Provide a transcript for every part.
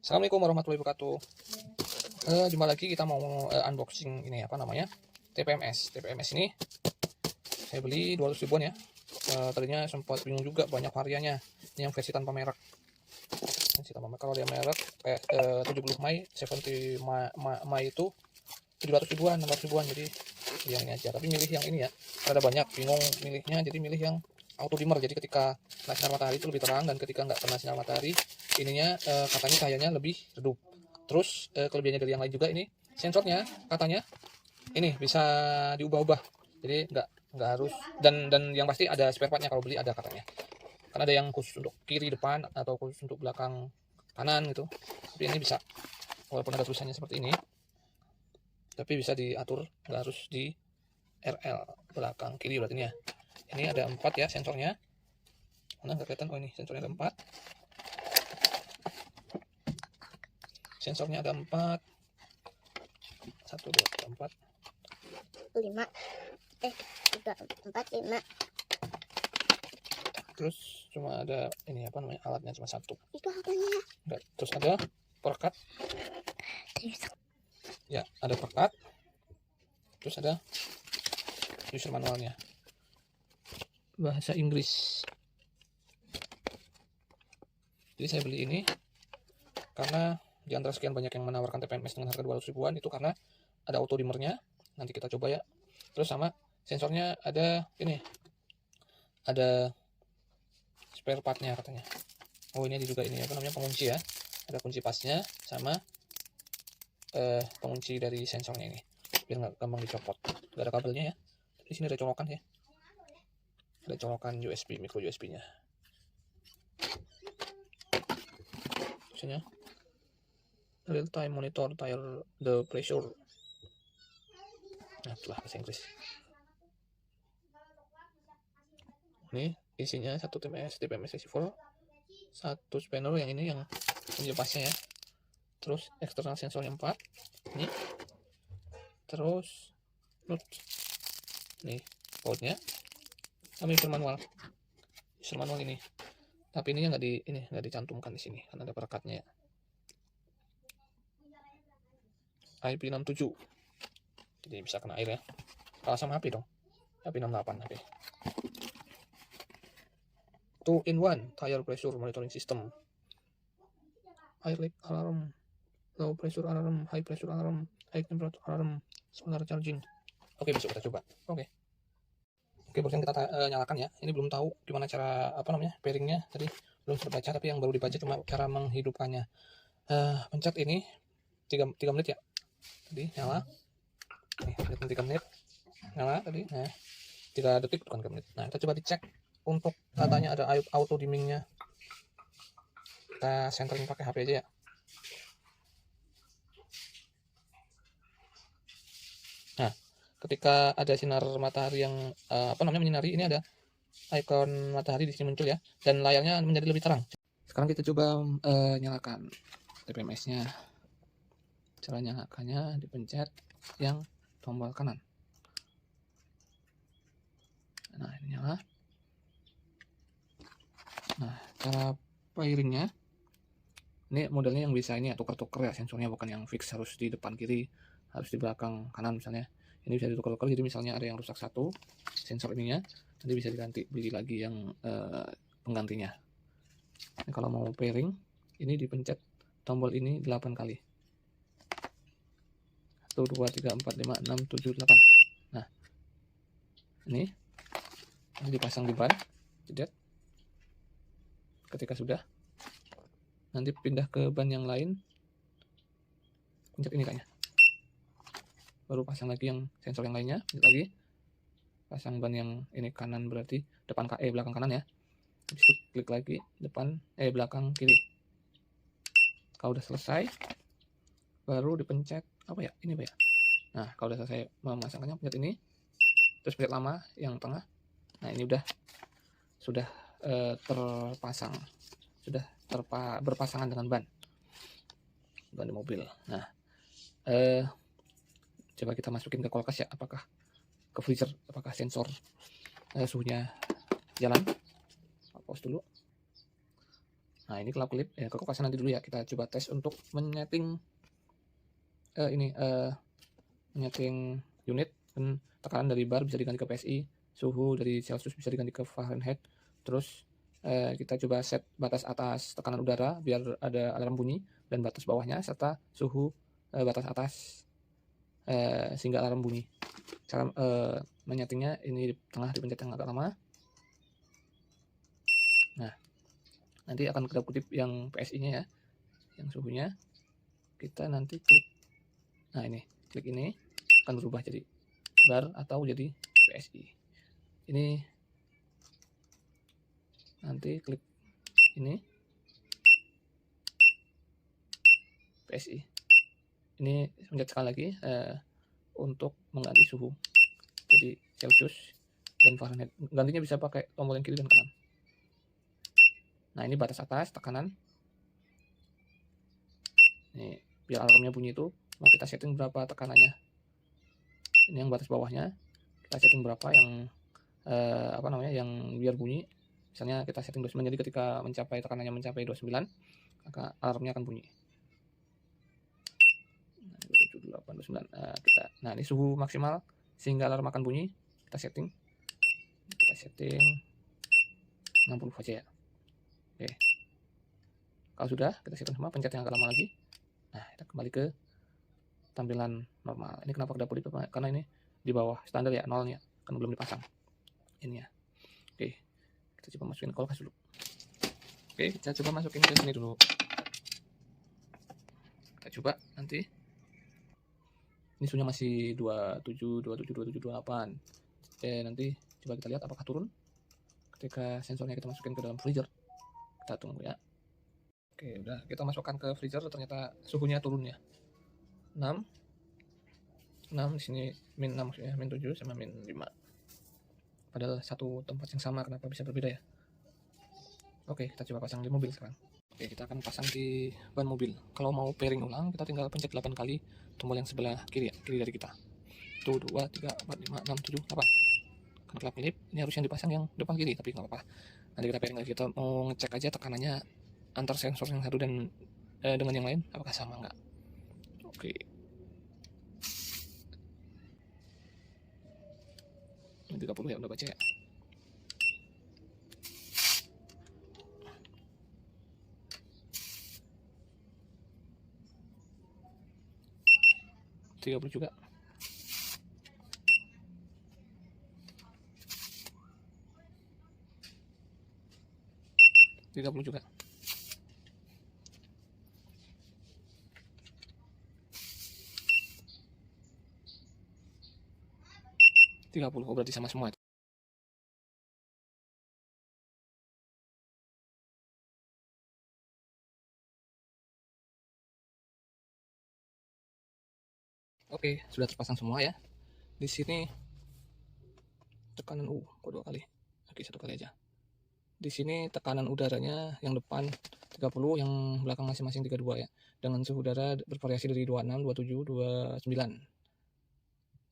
Assalamualaikum warahmatullahi wabarakatuh. Jumpa lagi, kita mau unboxing ini apa namanya, TPMS. TPMS ini saya beli 200 ribuan ya. Tadinya sempat bingung juga, banyak variannya. Ini yang versi tanpa merek. Versi tanpa merek. Kalau dia merek 70 Mai, 70 Mai itu 700 ribuan, 600 ribuan. Jadi yang ini aja. Tapi milih yang ini ya. Ada banyak, bingung milihnya. Jadi milih yang auto dimmer. Jadi ketika kena sinar matahari itu lebih terang, dan ketika nggak kena sinar matahari ininya katanya cahayanya lebih redup. Terus kelebihannya dari yang lain juga, ini sensornya katanya ini bisa diubah-ubah. Jadi nggak harus, dan yang pasti ada spare partnya kalau beli, ada katanya. Kan ada yang khusus untuk kiri depan atau khusus untuk belakang kanan gitu. Tapi ini bisa, walaupun ada tulisannya seperti ini, tapi bisa diatur, nggak harus di RL belakang kiri berarti ini ya. Ini ada 4 ya sensornya. Mana nggak kelihatan? Oh, ini sensornya ada 4. Sensornya ada 4. 1, 2, 3, 4. 5. 3, 4, 5. Terus cuma ada ini apa namanya, alatnya cuma 1. Itu apanya? Enggak. Terus ada perekat. Ya, ada perekat. Terus ada user manualnya. Bahasa Inggris. Jadi saya beli ini karena di antara sekian banyak yang menawarkan TPMS dengan harga 200 ribuan itu karena ada auto dimmernya. Nanti kita coba ya. Terus sama sensornya ada ini. Ada spare partnya katanya. Oh, ini ada juga ini apa namanya, pengunci ya. Ada kunci pasnya sama pengunci dari sensornya ini. Biar nggak gampang dicopot. Gak ada kabelnya ya. Di sini ada colokan ya. Ada colokan USB, micro USB-nya. Tulisannya real time monitor tire the pressure. Nah, itulah bahasa Inggris. Ini isinya 1 TPMS receiver, 1 spanner yang ini yang penjepasnya ya. Terus eksternal sensornya 4 ini. Terus nih bautnya sama user manual. User manual ini. Tapi ini nggak dicantumkan di sini karena ada perekatnya ya. IP67. Jadi bisa kena air ya. Kalah sama HP dong. IP68 HP. 2-in-1 tire pressure monitoring system. Air leak alarm, low pressure alarm, high pressure alarm, high temperature alarm, solar charging. Oke, besok kita coba. Oke, barusan kita nyalakan ya. Ini belum tahu gimana cara apa namanya pairingnya, tadi belum sempat baca, tapi yang baru dibaca cuma cara menghidupkannya. Pencet ini 3 menit ya. Tadi nyala. Nih, 3 menit. Nyala tadi. Nah, 3 detik bukan 3 menit. Nah, kita coba dicek untuk katanya ada auto dimmingnya. Kita centering pakai HP aja ya. Nah, ketika ada sinar matahari yang menyinari, ini ada icon matahari di sini muncul ya, dan layarnya menjadi lebih terang. Sekarang kita coba nyalakan TPMS-nya. Cara nyalakannya dipencet yang tombol kanan. Nah, ini nyala. Nah, cara pairingnya ini modelnya yang bisa ini ya, tuker-tuker ya sensornya, bukan yang fix harus di depan kiri, harus di belakang kanan misalnya. Ini bisa ditukar-tukar, jadi misalnya ada yang rusak satu sensor ininya, nanti bisa diganti, beli lagi yang penggantinya. Nah, kalau mau pairing ini dipencet tombol ini 8 kali. 1, 2, 3, 4, 5, 6, 7, 8. Nah, ini dipasang di ban, jedet. Ketika sudah, nanti pindah ke ban yang lain, pencet ini kayaknya, baru pasang lagi yang sensor yang lainnya, pencet lagi, pasang ban yang ini kanan, berarti depan belakang kanan ya. Habis itu klik lagi depan belakang kiri. Kalau udah selesai, baru dipencet apa ya, ini apa ya. Nah, kalau udah selesai memasangkannya, pencet ini, terus pencet lama yang tengah. Nah, ini sudah terpasang, sudah berpasangan dengan ban di mobil. Nah, coba kita masukin ke kulkas ya, apakah ke freezer, apakah sensor suhunya jalan. Pause dulu. Nah, ini kelap-kelip ya, kekuasaan nanti dulu ya. Kita coba tes untuk menyeting menyeting unit dan tekanan dari bar bisa diganti ke PSI, suhu dari Celsius bisa diganti ke Fahrenheit. Terus kita coba set batas atas tekanan udara biar ada alarm bunyi dan batas bawahnya serta suhu batas atas sehingga alarm bunyi. Cara menyetingnya ini di tengah dipencet yang agak lama. Nah, nanti akan kedap-kedip yang PSI-nya ya, yang suhunya. Kita nanti klik. Nah, ini klik ini akan berubah jadi bar atau jadi PSI. Ini nanti klik ini PSI. Ini pencet sekali lagi untuk mengganti suhu jadi Celsius dan Fahrenheit. Gantinya bisa pakai tombol yang kiri dan kanan. Nah, ini batas atas tekanan. Nih, biar alarmnya bunyi itu mau kita setting berapa tekanannya. Ini yang batas bawahnya kita setting berapa yang yang biar bunyi. Misalnya kita setting 29, jadi ketika tekanannya mencapai 29 maka alarmnya akan bunyi. 27, 28, 29. Nah, ini suhu maksimal sehingga alarm akan bunyi. Kita setting 60 aja ya. Oke. Kalau sudah kita setting semua, pencet yang agak lama lagi. Nah, kita kembali ke tampilan normal. Ini kenapa kedap-kedip? Karena ini di bawah standar ya, nolnya kan belum dipasang ini ya. Oke, kita coba masukin kulkas dulu. Oke, kita coba masukin ke sini dulu. Kita coba nanti ini suhunya masih 27, 27, 27, 28. Nanti coba kita lihat apakah turun ketika sensornya kita masukin ke dalam freezer. Kita tunggu ya. Oke, udah kita masukkan ke freezer, ternyata suhunya turun ya. 6 di sini min 6 maksudnya, min 7 sama min 5. Padahal satu tempat yang sama, kenapa bisa berbeda ya? Oke, kita coba pasang di mobil sekarang. Oke, kita akan pasang di ban mobil. Kalau mau pairing ulang, kita tinggal pencet 8 kali tombol yang sebelah kiri ya, kiri dari kita. 1, 2, 3, 4, 5, 6, 7, 8. Kan kelap-kelip, ini harus yang dipasang yang depan kiri, tapi nggak apa-apa. Nanti kita pairing lagi, kita mau ngecek aja tekanannya antar sensor yang satu dan dengan yang lain apakah sama nggak. Oke. Ini 30 ya, udah baca ya. Tiga puluh juga. Tiga puluh juga. 30, oh berarti sama semua. Oke, sudah terpasang semua ya. Di sini tekanan kok 2 kali. Oke, 1 kali aja. Di sini tekanan udaranya yang depan 30, yang belakang masing-masing 32 ya. Dengan suhu udara bervariasi dari 26, 27, 29.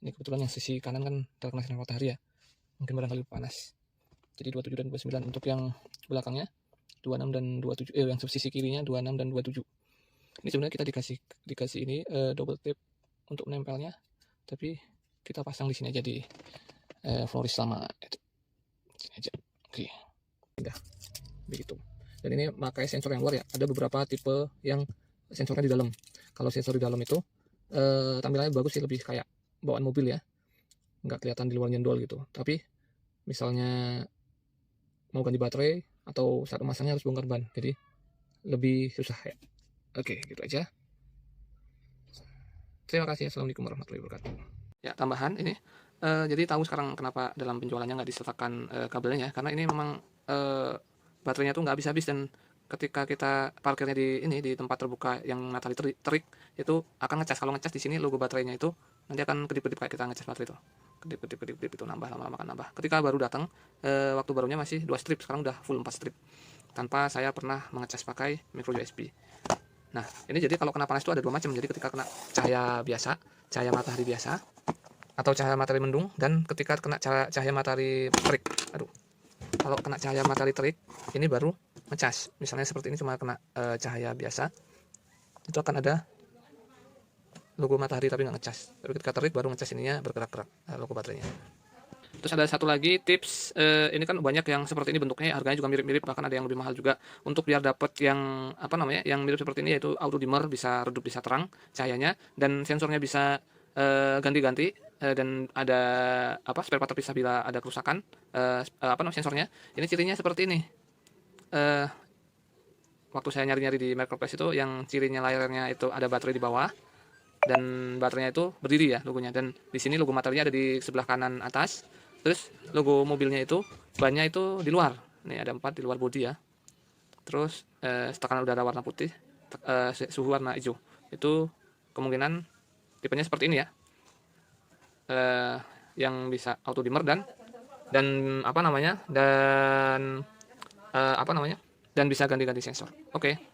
Ini kebetulan yang sisi kanan kan terkena sinar matahari ya. Mungkin barangkali panas. Jadi 27 dan 29. Untuk yang belakangnya 26 dan 27, yang sisi kirinya 26 dan 27. Ini sebenarnya kita dikasih ini double tape untuk menempelnya, tapi kita pasang di sini aja di floris sama itu. Sini aja. Oke. Udah. Begitu. Dan ini pakai sensor yang luar ya. Ada beberapa tipe yang sensornya di dalam. Kalau sensor di dalam itu tampilannya bagus sih, lebih kayak bawaan mobil ya. Nggak kelihatan di luar jendol gitu. Tapi misalnya mau ganti baterai atau saat memasangnya harus bongkar ban. Jadi lebih susah ya. Oke, gitu aja. Terima kasih. Assalamualaikum warahmatullahi wabarakatuh. Ya, tambahan ini. Jadi tahu sekarang kenapa dalam penjualannya nggak disertakan kabelnya ya. Karena ini memang baterainya tuh nggak habis-habis, dan ketika kita parkirnya di tempat terbuka yang matahari terik itu akan ngecas. Kalau ngecas di sini logo baterainya itu nanti akan kedip-kedip kayak kita ngecas baterai itu. Kedip-kedip itu nambah, lama-lama akan nambah. Ketika baru datang waktu barunya masih 2 strip, sekarang udah full 4 strip. Tanpa saya pernah mengecas pakai micro USB. Nah, ini jadi kalau kena panas itu ada 2 macam. Jadi ketika kena cahaya biasa, cahaya matahari biasa, atau cahaya matahari mendung, dan ketika kena cahaya matahari terik. Aduh. kalau kena cahaya matahari terik ini baru ngecas. Misalnya seperti ini cuma kena cahaya biasa, itu akan ada logo matahari tapi nggak ngecas. Tapi ketika terik baru ngecas, ininya bergerak-gerak logo baterainya. Terus ada satu lagi tips, ini kan banyak yang seperti ini bentuknya, harganya juga mirip-mirip, bahkan ada yang lebih mahal juga. Untuk biar dapat yang apa namanya, yang mirip seperti ini, yaitu auto dimmer, bisa redup bisa terang cahayanya, dan sensornya bisa ganti-ganti, dan ada apa, spare part terpisah bila ada kerusakan apa namanya sensornya. Ini cirinya seperti ini. Waktu saya nyari-nyari di marketplace itu, yang cirinya layarnya itu ada baterai di bawah dan baterainya itu berdiri ya logonya, dan di sini logo materinya ada di sebelah kanan atas. Terus logo mobilnya itu bannya itu di luar, nih ada 4 di luar bodi ya. Terus tekanan udara warna putih, suhu warna hijau. Itu kemungkinan tipenya seperti ini ya, yang bisa auto dimmer dan apa namanya, dan apa namanya, dan bisa ganti-ganti sensor. Oke.